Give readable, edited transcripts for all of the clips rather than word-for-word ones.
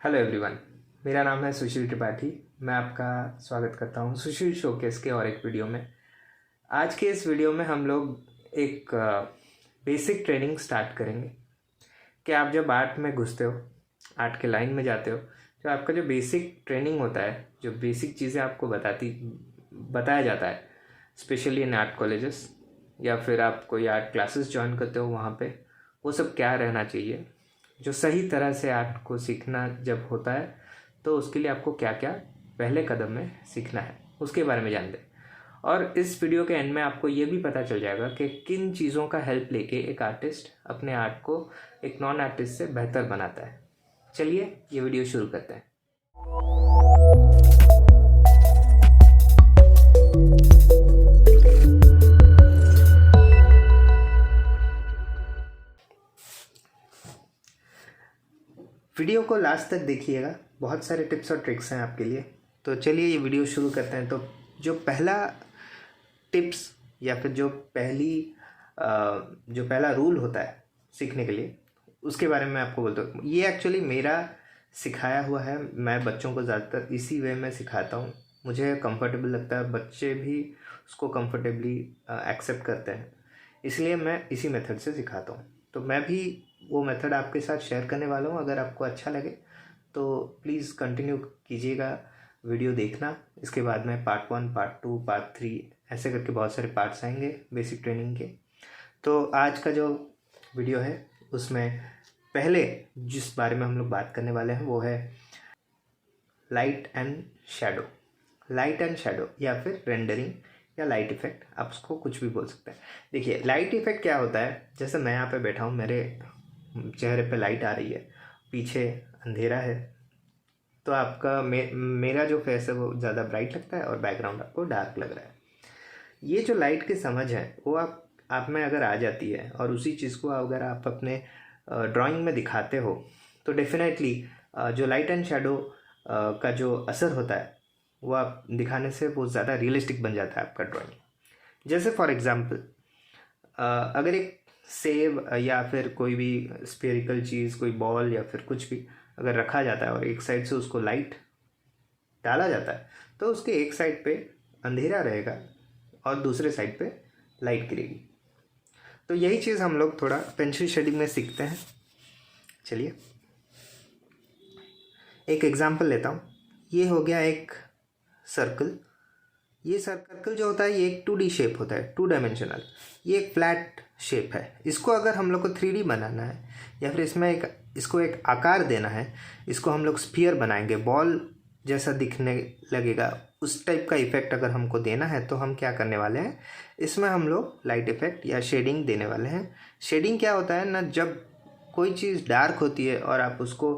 Hello everyone, मेरा नाम है सुशील त्रिपाठी। मैं आपका स्वागत करता हूं सुशील शोकेस के और एक वीडियो में। आज के इस वीडियो में हम लोग एक बेसिक ट्रेनिंग स्टार्ट करेंगे कि आप जब आर्ट में घुसते हो, आर्ट के लाइन में जाते हो, तो आपका जो बेसिक ट्रेनिंग होता है, जो बेसिक चीज़ें आपको बताया जाता है, स्पेशली इन आर्ट कॉलेजेस या फिर आप कोई आर्ट क्लासेस ज्वाइन करते हो वहाँ पे, वो सब क्या रहना चाहिए। जो सही तरह से आर्ट को सीखना जब होता है तो उसके लिए आपको क्या क्या पहले कदम में सीखना है उसके बारे में जान दें। और इस वीडियो के एंड में आपको ये भी पता चल जाएगा कि किन चीज़ों का हेल्प लेके एक आर्टिस्ट अपने आर्ट को एक नॉन आर्टिस्ट से बेहतर बनाता है। चलिए ये वीडियो शुरू करते हैं। वीडियो को लास्ट तक देखिएगा, बहुत सारे टिप्स और ट्रिक्स हैं आपके लिए। तो चलिए ये वीडियो शुरू करते हैं। तो जो पहला टिप्स या फिर जो पहला रूल होता है सीखने के लिए, उसके बारे में आपको बोलता हूँ। ये एक्चुअली मेरा सिखाया हुआ है। मैं बच्चों को ज़्यादातर इसी वे में सिखाता हूँ, मुझे कंफर्टेबल लगता है, बच्चे भी उसको कंफर्टेबली एक्सेप्ट करते हैं, इसलिए मैं इसी मेथड से सिखाता हूँ। तो मैं भी वो मेथड आपके साथ शेयर करने वाला हूँ। अगर आपको अच्छा लगे तो प्लीज़ कंटिन्यू कीजिएगा वीडियो देखना। इसके बाद में पार्ट 1, पार्ट 2, पार्ट 3 ऐसे करके बहुत सारे पार्ट्स आएंगे बेसिक ट्रेनिंग के। तो आज का जो वीडियो है उसमें पहले जिस बारे में हम लोग बात करने वाले हैं वो है light and shadow. Light and shadow या फिर रेंडरिंग या लाइट इफेक्ट, आप उसको कुछ भी बोल सकते हैं। देखिए लाइट इफेक्ट क्या होता है, जैसे मैं यहाँ पे बैठा हूँ, मेरे चेहरे पे लाइट आ रही है, पीछे अंधेरा है, तो आपका मेरा जो फेस है वो ज़्यादा ब्राइट लगता है और बैकग्राउंड आपको डार्क लग रहा है। ये जो लाइट की समझ है वो आप में अगर आ जाती है और उसी चीज़ को अगर आप अपने ड्राइंग में दिखाते हो तो डेफिनेटली जो लाइट एंड शेडो का जो असर होता है वो आप दिखाने से बहुत ज़्यादा रियलिस्टिक बन जाता है आपका ड्राइंग। जैसे फॉर एग्ज़ाम्पल अगर एक सेब या फिर कोई भी स्फेरिकल चीज़, कोई बॉल या फिर कुछ भी अगर रखा जाता है और एक साइड से उसको लाइट डाला जाता है तो उसके एक साइड पे अंधेरा रहेगा और दूसरे साइड पे लाइट गिरेगी। तो यही चीज़ हम लोग थोड़ा पेंसिल शेडिंग में सीखते हैं। चलिए एक एग्जांपल लेता हूँ। ये हो गया एक सर्कल। ये सर्कल जो होता है ये एक 2D शेप होता है, 2 डायमेंशनल। ये एक फ्लैट शेप है। इसको अगर हम लोग को 3D बनाना है या फिर इसको एक आकार देना है, इसको हम लोग स्फीयर बनाएंगे, बॉल जैसा दिखने लगेगा, उस टाइप का इफेक्ट अगर हमको देना है तो हम क्या करने वाले हैं, इसमें हम लोग लाइट इफेक्ट या शेडिंग देने वाले हैं। शेडिंग क्या होता है ना, जब कोई चीज़ डार्क होती है और आप उसको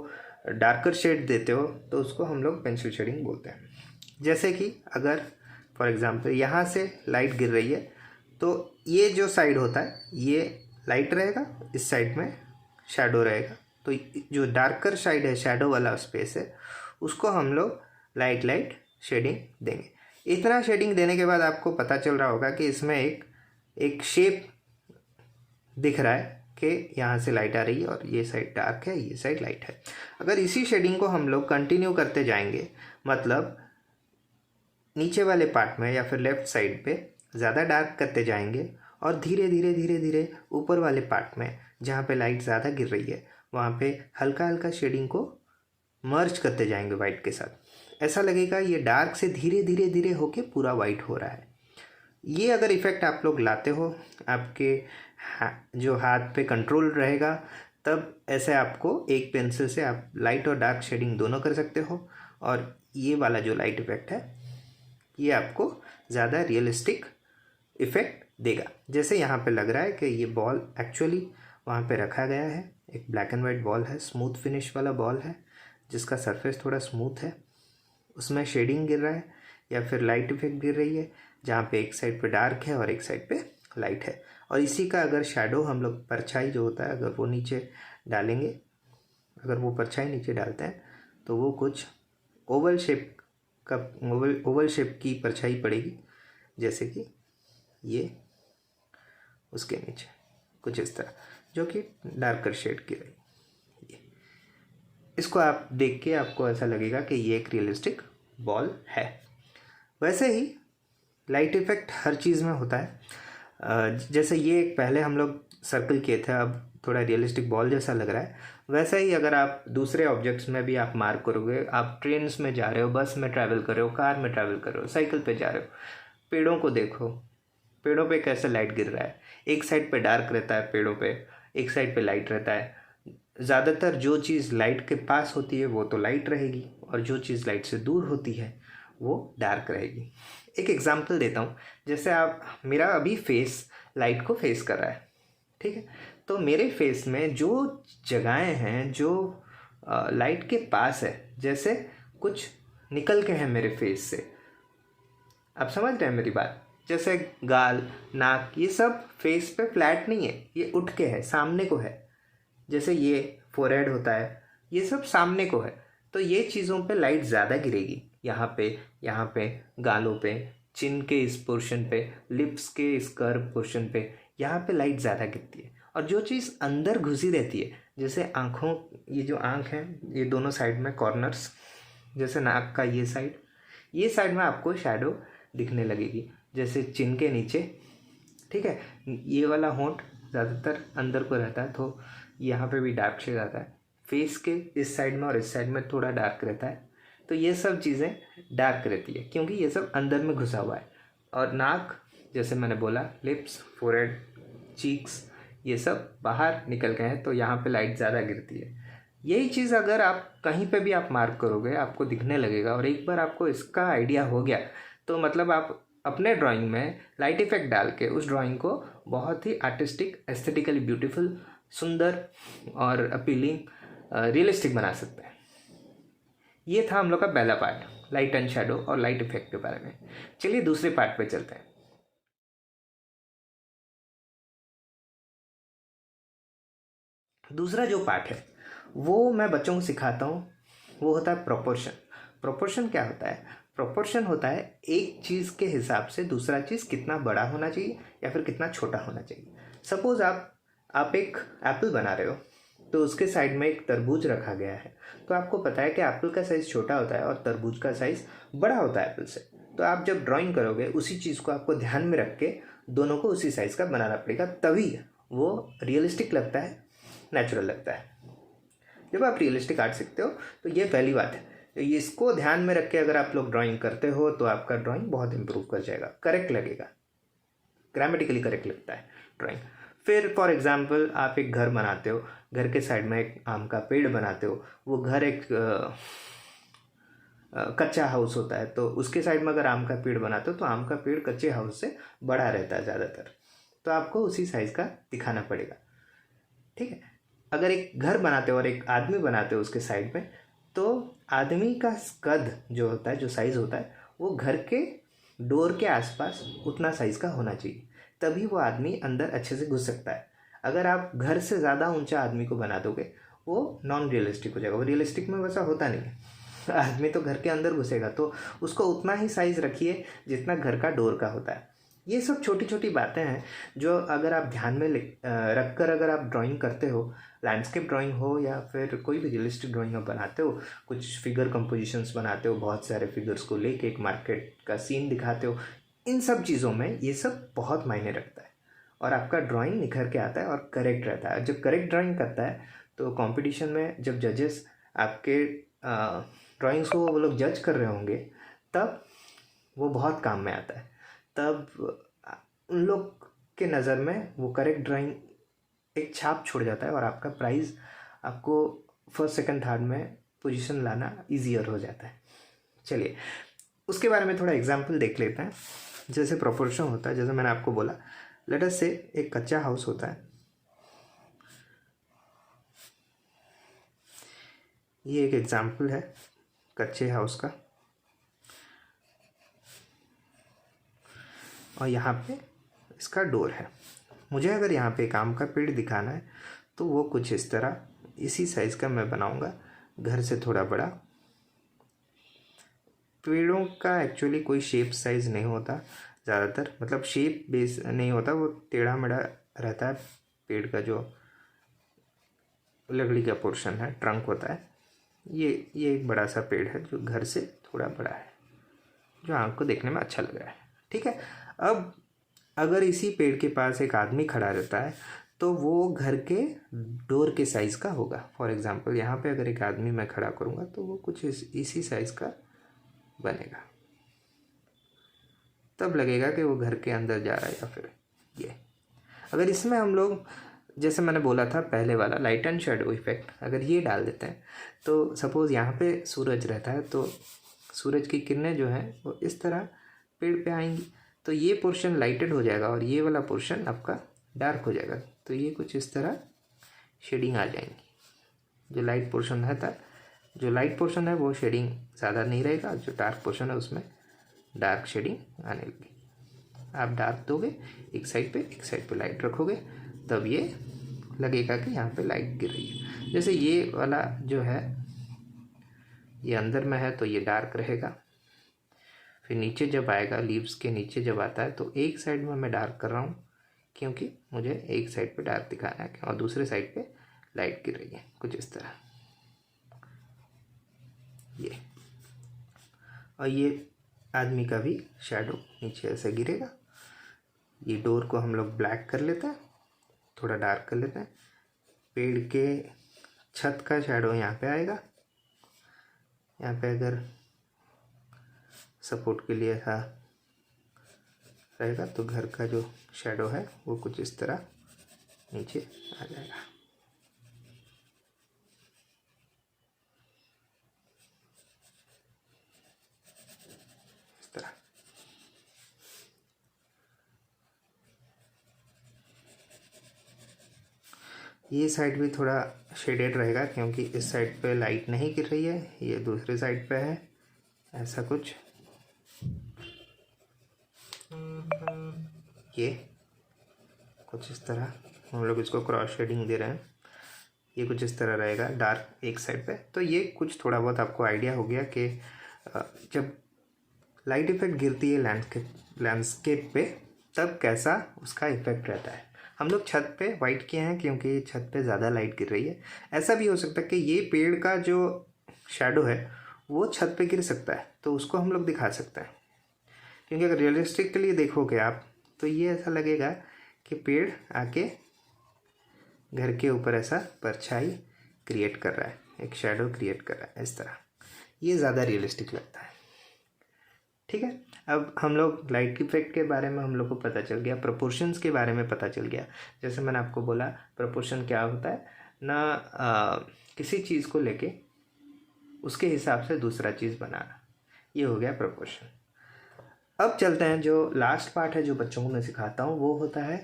डार्कर शेड देते हो तो उसको हम लोग पेंसिल शेडिंग बोलते हैं। जैसे कि अगर फॉर एग्ज़ाम्पल यहाँ से लाइट गिर रही है तो ये जो साइड होता है ये लाइट रहेगा, इस साइड में शैडो रहेगा। तो जो डार्कर साइड है, शैडो वाला स्पेस है, उसको हम लोग लाइट शेडिंग देंगे। इतना शेडिंग देने के बाद आपको पता चल रहा होगा कि इसमें एक शेप दिख रहा है कि यहाँ से लाइट आ रही है और ये साइड डार्क है, ये साइड लाइट है। अगर इसी शेडिंग को हम लोग कंटिन्यू करते जाएंगे, मतलब नीचे वाले पार्ट में या फिर लेफ्ट साइड पे ज़्यादा डार्क करते जाएंगे और धीरे धीरे ऊपर वाले पार्ट में जहाँ पे लाइट ज़्यादा गिर रही है वहाँ पे हल्का हल्का शेडिंग को मर्ज करते जाएंगे वाइट के साथ। ऐसा लगेगा ये डार्क से धीरे धीरे होके पूरा वाइट हो रहा है। ये अगर इफ़ेक्ट आप लोग लाते हो, आपके जो हाथ पे कंट्रोल रहेगा, तब ऐसे आपको एक पेंसिल से आप लाइट और डार्क शेडिंग दोनों कर सकते हो। और ये वाला जो लाइट इफेक्ट है ये आपको ज़्यादा रियलिस्टिक इफ़ेक्ट देगा। जैसे यहाँ पे लग रहा है कि ये बॉल एक्चुअली वहाँ पे रखा गया है, एक ब्लैक एंड वाइट बॉल है, स्मूथ फिनिश वाला बॉल है जिसका सरफेस थोड़ा स्मूथ है, उसमें शेडिंग गिर रहा है या फिर लाइट इफेक्ट गिर रही है जहाँ पे एक साइड पे डार्क है और एक साइड पे लाइट है। और इसी का अगर शैडो हम लोग, परछाई जो होता है, अगर वो नीचे डालेंगे, अगर वो परछाई नीचे डालते हैं तो वो कुछ ओवल शेप की परछाई पड़ेगी, जैसे कि ये उसके नीचे कुछ इस तरह, जो कि डार्कर शेड की रही। इसको आप देख के आपको ऐसा लगेगा कि ये एक रियलिस्टिक बॉल है। वैसे ही लाइट इफेक्ट हर चीज़ में होता है। जैसे ये पहले हम लोग सर्कल किए थे, अब थोड़ा रियलिस्टिक बॉल जैसा लग रहा है। वैसा ही अगर आप दूसरे ऑब्जेक्ट्स में भी आप मार्क करोगे, आप ट्रेन्स में जा रहे हो, बस में ट्रैवल कर रहे हो, कार में ट्रैवल कर रहे हो, साइकिल पे जा रहे हो, पेड़ों को देखो, पेड़ों पे कैसे लाइट गिर रहा है। एक साइड पे डार्क रहता है पेड़ों पे, एक साइड पे लाइट रहता है। ज़्यादातर जो चीज़ लाइट के पास होती है वो तो लाइट रहेगी, और जो चीज़ लाइट से दूर होती है वो डार्क रहेगी। एक एग्जांपल देता हूँ। जैसे आप, मेरा अभी फेस लाइट को फेस कर रहा है, ठीक है, तो मेरे फेस में जो जगहें हैं जो लाइट के पास है, जैसे कुछ निकल के हैं मेरे फेस से, आप समझ रहे हैं मेरी बात। जैसे गाल, नाक, ये सब फेस पे फ्लैट नहीं है, ये उठ के है, सामने को है। जैसे ये फोरहेड होता है, ये सब सामने को है, तो ये चीज़ों पे लाइट ज़्यादा गिरेगी। यहाँ पे गालों पे, चिन के इस पोर्शन पे, लिप्स के इस कर्व पोर्शन पे, यहाँ पे लाइट ज़्यादा गिरती है। और जो चीज़ अंदर घुसी रहती है, जैसे आँखों, ये जो आँख है, ये दोनों साइड में कॉर्नर्स, जैसे नाक का ये साइड में आपको शैडो दिखने लगेगी, जैसे चिन के नीचे, ठीक है। ये वाला होंठ ज़्यादातर अंदर को रहता है, तो यहाँ पे भी डार्क शेड आता है। फेस के इस साइड में और इस साइड में थोड़ा डार्क रहता है, तो ये सब चीज़ें डार्क रहती है क्योंकि ये सब अंदर में घुसा हुआ है। और नाक, जैसे मैंने बोला, लिप्स, फोरहेड, चीक्स, ये सब बाहर निकल गए हैं, तो यहाँ पे लाइट ज़्यादा गिरती है। यही चीज़ अगर आप कहीं पे भी आप मार्क करोगे आपको दिखने लगेगा, और एक बार आपको इसका आइडिया हो गया तो मतलब आप अपने ड्राइंग में लाइट इफेक्ट डाल के उस ड्राइंग को बहुत ही आर्टिस्टिक, एस्थेटिकली ब्यूटीफुल, सुंदर और अपीलिंग, रियलिस्टिक बना सकते हैं। ये था हम लोग का पहला पार्ट, लाइट एंड शेडो और लाइट इफेक्ट के बारे में। चलिए दूसरे पार्ट पे चलते हैं। दूसरा जो पार्ट है वो मैं बच्चों को सिखाता हूँ, वो होता है प्रोपोर्शन। प्रोपोर्शन क्या होता है? प्रोपोर्शन होता है एक चीज़ के हिसाब से दूसरा चीज़ कितना बड़ा होना चाहिए या फिर कितना छोटा होना चाहिए। सपोज़ आप एक एप्पल बना रहे हो, तो उसके साइड में एक तरबूज रखा गया है, तो आपको पता है कि एप्पल का साइज़ छोटा होता है और तरबूज का साइज़ बड़ा होता है एप्पल से। तो आप जब ड्राइंग करोगे उसी चीज़ को आपको ध्यान में रख के दोनों को उसी साइज़ का बनाना पड़ेगा, तभी वो रियलिस्टिक लगता है, नेचुरल लगता है। जब आप रियलिस्टिक आर्ट सीखते हो तो ये पहली बात है, तो इसको ध्यान में रख के अगर आप लोग ड्राइंग करते हो तो आपका ड्राइंग बहुत इंप्रूव कर जाएगा, करेक्ट लगेगा, ग्रामेटिकली करेक्ट लगता है ड्राइंग। फिर फॉर एग्जांपल आप एक घर बनाते हो, घर के साइड में एक आम का पेड़ बनाते हो, वो घर एक कच्चा हाउस होता है, तो उसके साइड में अगर आम का पेड़ बनाते हो तो आम का पेड़ कच्चे हाउस से बड़ा रहता है ज़्यादातर, तो आपको उसी साइज़ का दिखाना पड़ेगा, ठीक है। अगर एक घर बनाते हो और एक आदमी बनाते हो उसके साइड में, तो आदमी का कद जो होता है, जो साइज़ होता है, वो घर के डोर के आसपास उतना साइज़ का होना चाहिए, तभी वो आदमी अंदर अच्छे से घुस सकता है। अगर आप घर से ज़्यादा ऊंचा आदमी को बना दोगे वो नॉन रियलिस्टिक हो जाएगा, वो रियलिस्टिक में वैसा होता नहीं है। आदमी तो घर के अंदर घुसेगा, तो उसको उतना ही साइज़ रखिए जितना घर का डोर का होता है। ये सब छोटी छोटी बातें हैं जो अगर आप ध्यान में रख कर अगर आप ड्राइंग करते हो, लैंडस्केप ड्राइंग हो या फिर कोई भी रियलिस्टिक ड्राइंग आप बनाते हो, कुछ फिगर कंपोजिशंस बनाते हो, बहुत सारे फिगर्स को लेके एक मार्केट का सीन दिखाते हो, इन सब चीज़ों में ये सब बहुत मायने रखता है और आपका ड्राइंग निखर के आता है और करेक्ट रहता है। जब करेक्ट ड्राइंग करता है तो कंपटीशन में जब जजेस आपके ड्राइंग्स को वो लोग जज कर रहे होंगे, तब वो बहुत काम में आता है, तब उन लोग के नज़र में वो करेक्ट ड्राइंग एक छाप छोड़ जाता है और आपका प्राइज़, आपको फर्स्ट सेकंड थर्ड में पोजीशन लाना ईजियर हो जाता है। चलिए उसके बारे में थोड़ा एग्जांपल देख लेते हैं। जैसे प्रोपोर्शन होता है, जैसे मैंने आपको बोला, लेट अस से एक कच्चा हाउस होता है, ये एक एग्जांपल है कच्चे हाउस का, और यहाँ पे इसका डोर है। मुझे अगर यहाँ पे एक आम का पेड़ दिखाना है तो वो कुछ इस तरह, इसी साइज़ का मैं बनाऊँगा, घर से थोड़ा बड़ा। पेड़ों का एक्चुअली कोई शेप साइज़ नहीं होता ज़्यादातर, मतलब शेप बेस नहीं होता, वो टेढ़ा मेढ़ा रहता है। पेड़ का जो लकड़ी का पोर्शन है, ट्रंक होता है, ये एक बड़ा सा पेड़ है जो घर से थोड़ा बड़ा है, जो आँख को देखने में अच्छा लग रहा है। ठीक है, अब अगर इसी पेड़ के पास एक आदमी खड़ा रहता है तो वो घर के डोर के साइज़ का होगा। फॉर एग्ज़ाम्पल यहाँ पे अगर एक आदमी मैं खड़ा करूँगा तो वो कुछ इसी साइज़ का बनेगा, तब लगेगा कि वो घर के अंदर जा रहा है। या फिर ये अगर इसमें हम लोग, जैसे मैंने बोला था पहले वाला लाइट एंड शेडो इफेक्ट, अगर ये डाल देते हैं तो सपोज़ यहाँ पे सूरज रहता है तो सूरज की किरणें जो हैं वो इस तरह पेड़ पे आएंगी, तो ये पोर्शन लाइटेड हो जाएगा और ये वाला पोर्शन आपका डार्क हो जाएगा। तो ये कुछ इस तरह शेडिंग आ जाएंगी। जो लाइट पोर्शन है वो शेडिंग ज़्यादा नहीं रहेगा, जो डार्क पोर्शन है उसमें डार्क शेडिंग आने लगी। आप डार्क दोगे एक साइड पे लाइट रखोगे, तब ये लगेगा कि यहाँ पे लाइट गिर रही है। जैसे ये वाला जो है ये अंदर में है तो ये डार्क रहेगा, फिर नीचे जब आएगा, लीव्स के नीचे जब आता है तो एक साइड में मैं डार्क कर रहा हूँ क्योंकि मुझे एक साइड पे डार्क दिखाना है और दूसरे साइड पे लाइट गिर रही है, कुछ इस तरह ये। और ये आदमी का भी शैडो नीचे ऐसे गिरेगा। ये डोर को हम लोग ब्लैक कर लेते हैं, थोड़ा डार्क कर लेते हैं। पेड़ के छत का शैडो यहाँ पे आएगा। यहाँ पे अगर सपोर्ट के लिए ऐसा रहेगा तो घर का जो शैडो है वो कुछ इस तरह नीचे आ जाएगा। इस तरह ये साइड भी थोड़ा शेडेड रहेगा क्योंकि इस साइड पे लाइट नहीं गिर रही है, ये दूसरे साइड पे है। ऐसा कुछ ये कुछ इस तरह हम लोग इसको क्रॉस शेडिंग दे रहे हैं। ये कुछ इस तरह रहेगा डार्क एक साइड पे। तो ये कुछ थोड़ा बहुत आपको आइडिया हो गया कि जब लाइट इफेक्ट गिरती है लैंडस्केप पे तब कैसा उसका इफेक्ट रहता है। हम लोग छत पे वाइट किए हैं क्योंकि छत पे ज़्यादा लाइट गिर रही है। ऐसा भी हो सकता है कि ये पेड़ का जो शैडो है वो छत पे गिर सकता है, तो उसको हम लोग दिखा सकते हैं। क्योंकि अगर रियलिस्टिकली देखोगे आप तो ये ऐसा लगेगा कि पेड़ आके घर के ऊपर ऐसा परछाई क्रिएट कर रहा है, एक शैडो क्रिएट कर रहा है इस तरह। ये ज़्यादा रियलिस्टिक लगता है। ठीक है, अब हम लोग लाइट इफेक्ट के बारे में हम लोग को पता चल गया, प्रोपोर्शंस के बारे में पता चल गया। जैसे मैंने आपको बोला प्रोपोर्शन क्या होता है ना, किसी चीज़ को लेके उसके हिसाब से दूसरा चीज़ बनाना, ये हो गया प्रोपोर्शन। अब चलते हैं, जो लास्ट पार्ट है जो बच्चों को मैं सिखाता हूँ वो होता है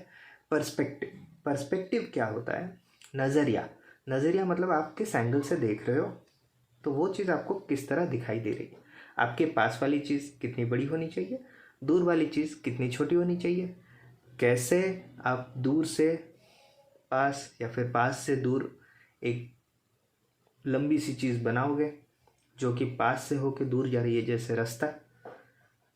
पर्सपेक्टिव। पर्सपेक्टिव क्या होता है? नज़रिया मतलब आप किस एंगल से देख रहे हो, तो वो चीज़ आपको किस तरह दिखाई दे रही है। आपके पास वाली चीज़ कितनी बड़ी होनी चाहिए, दूर वाली चीज़ कितनी छोटी होनी चाहिए, कैसे आप दूर से पास या फिर पास से दूर एक लंबी सी चीज़ बनाओगे जो कि पास से होके दूर जा रही है। जैसे रास्ता,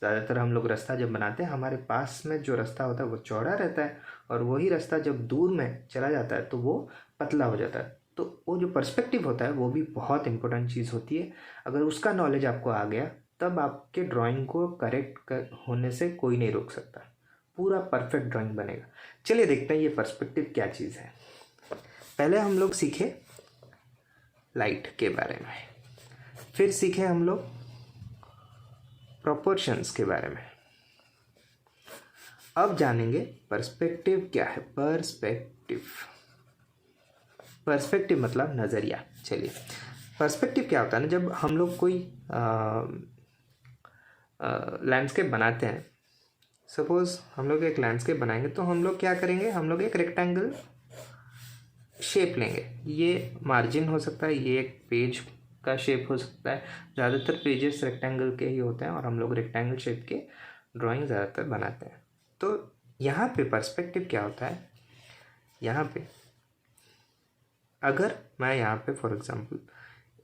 ज़्यादातर हम लोग रास्ता जब बनाते हैं हमारे पास में जो रास्ता होता है वो चौड़ा रहता है और वही रास्ता जब दूर में चला जाता है तो वो पतला हो जाता है। तो वो जो पर्सपेक्टिव होता है वो भी बहुत इंपॉर्टेंट चीज़ होती है। अगर उसका नॉलेज आपको आ गया तब आपके ड्राइंग को करेक्ट होने से कोई नहीं रोक सकता, पूरा परफेक्ट ड्राइंग बनेगा। चलिए देखते हैं ये पर्सपेक्टिव क्या चीज़ है। पहले हम लोग सीखे लाइट के बारे में, फिर सीखे हम लोग प्रोपोर्शंस के बारे में। अब जानेंगे पर्सपेक्टिव क्या है। पर्सपेक्टिव मतलब नज़रिया। चलिए, पर्सपेक्टिव क्या होता है ना, जब हम लोग कोई लैंडस्केप बनाते हैं, सपोज़ हम लोग एक लैंडस्केप बनाएंगे तो हम लोग क्या करेंगे, हम लोग एक रेक्टेंगल शेप लेंगे। ये मार्जिन हो सकता है, ये एक पेज का शेप हो सकता है। ज़्यादातर पेजेस रेक्टेंगल के ही होते हैं और हम लोग रेक्टेंगल शेप के ड्राइंग ज़्यादातर बनाते हैं। तो यहाँ पे पर्सपेक्टिव क्या होता है, यहाँ पे अगर मैं यहाँ पे फॉर एग्जांपल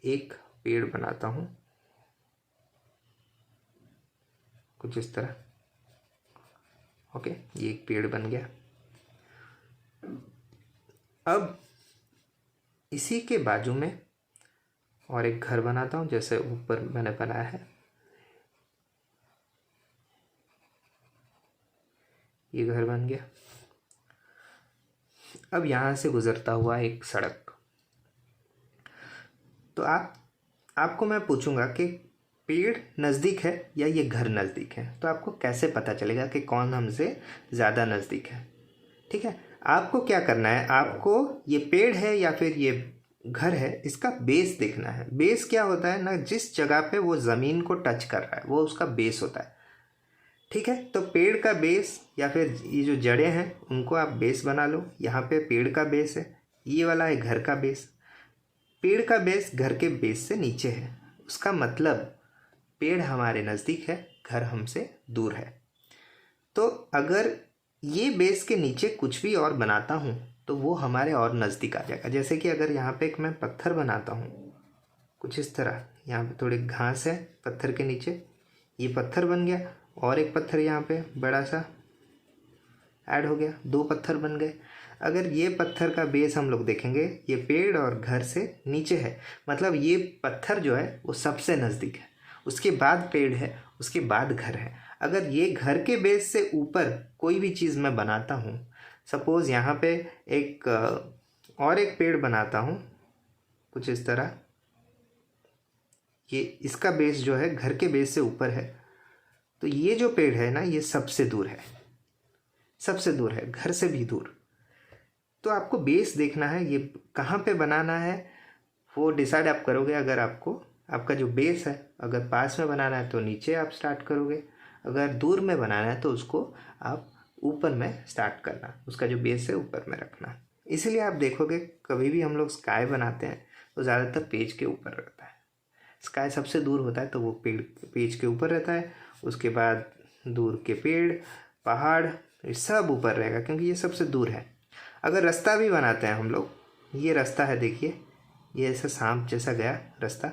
एक पेड़ बनाता हूँ कुछ इस तरह, ओके, ये एक पेड़ बन गया। अब इसी के बाजू में और एक घर बनाता हूँ जैसे ऊपर मैंने बनाया है। ये घर बन गया। अब यहाँ से गुजरता हुआ एक सड़क। तो आपको मैं पूछूंगा कि पेड़ नज़दीक है या ये घर नज़दीक है, तो आपको कैसे पता चलेगा कि कौन हमसे ज़्यादा नज़दीक है। ठीक है, आपको क्या करना है, आपको ये पेड़ है या फिर ये घर है, इसका बेस देखना है। बेस क्या होता है ना, जिस जगह पे वो ज़मीन को टच कर रहा है वो उसका बेस होता है। ठीक है, तो पेड़ का बेस या फिर ये जो जड़ें हैं उनको आप बेस बना लो। यहाँ पे पेड़ का बेस है, ये वाला है घर का बेस। पेड़ का बेस घर के बेस से नीचे है, उसका मतलब पेड़ हमारे नज़दीक है, घर हमसे दूर है। तो अगर ये बेस के नीचे कुछ भी और बनाता हूँ तो वो हमारे और नज़दीक आ जाएगा। जैसे कि अगर यहाँ पे एक मैं पत्थर बनाता हूँ कुछ इस तरह, यहाँ पे थोड़ी घास है पत्थर के नीचे, ये पत्थर बन गया, और एक पत्थर यहाँ पे बड़ा सा ऐड हो गया, 2 पत्थर बन गए। अगर ये पत्थर का बेस हम लोग देखेंगे, ये पेड़ और घर से नीचे है, मतलब ये पत्थर जो है वो सबसे नज़दीक है, उसके बाद पेड़ है, उसके बाद घर है। अगर ये घर के बेस से ऊपर कोई भी चीज़ मैं बनाता हूँ, सपोज़ यहाँ पे एक और एक पेड़ बनाता हूँ कुछ इस तरह, ये इसका बेस जो है घर के बेस से ऊपर है, तो ये जो पेड़ है ना ये सबसे दूर है, सबसे दूर है, घर से भी दूर। तो आपको बेस देखना है, ये कहाँ पे बनाना है वो डिसाइड आप करोगे। अगर आपको आपका जो बेस है अगर पास में बनाना है तो नीचे आप स्टार्ट करोगे, अगर दूर में बनाना है तो उसको आप ऊपर में स्टार्ट करना, उसका जो बेस है ऊपर में रखना। इसीलिए आप देखोगे कभी भी हम लोग स्काई बनाते हैं तो ज़्यादातर पेज के ऊपर रहता है। स्काई सबसे दूर होता है तो वो पेज के ऊपर रहता है, उसके बाद दूर के पेड़ पहाड़ ये सब ऊपर रहेगा क्योंकि ये सबसे दूर है। अगर रास्ता भी बनाते हैं हम लोग, ये रास्ता है देखिए, ये ऐसा सांप जैसा गया रास्ता,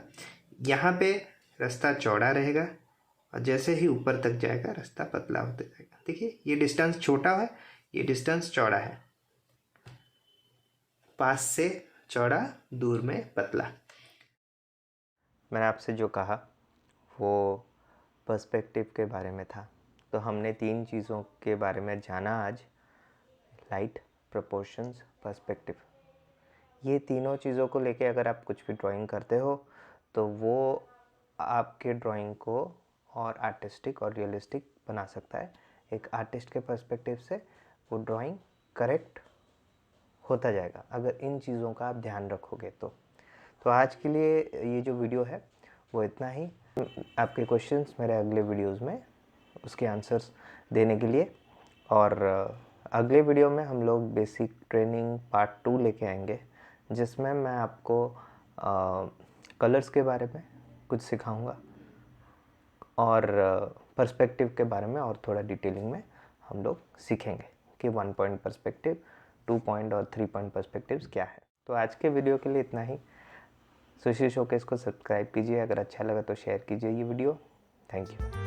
यहाँ पे रास्ता चौड़ा रहेगा और जैसे ही ऊपर तक जाएगा रास्ता पतला होते जाएगा। देखिए ये डिस्टेंस छोटा है, ये डिस्टेंस चौड़ा है, पास से चौड़ा दूर में पतला। मैंने आपसे जो कहा वो पर्सपेक्टिव के बारे में था। तो हमने 3 चीज़ों के बारे में जाना आज, लाइट, प्रोपोर्शंस, पर्सपेक्टिव। ये तीनों चीज़ों को लेके अगर आप कुछ भी ड्राइंग करते हो तो वो आपके ड्राइंग को और आर्टिस्टिक और रियलिस्टिक बना सकता है। एक आर्टिस्ट के पर्सपेक्टिव से वो ड्राइंग करेक्ट होता जाएगा अगर इन चीज़ों का आप ध्यान रखोगे तो आज के लिए ये जो वीडियो है वो इतना ही। आपके क्वेश्चंस मेरे अगले वीडियोस में उसके आंसर्स देने के लिए, और अगले वीडियो में हम लोग बेसिक ट्रेनिंग पार्ट 2 लेके आएंगे जिसमें मैं आपको कलर्स के बारे में कुछ सिखाऊंगा और पर्सपेक्टिव के बारे में और थोड़ा डिटेलिंग में हम लोग सीखेंगे कि 1 पॉइंट पर्सपेक्टिव, 2 पॉइंट और 3 पॉइंट पर्सपेक्टिव्स क्या है। तो आज के वीडियो के लिए इतना ही। सुशी शोकेस को सब्सक्राइब कीजिए, अगर अच्छा लगा तो शेयर कीजिए ये वीडियो। Thank you.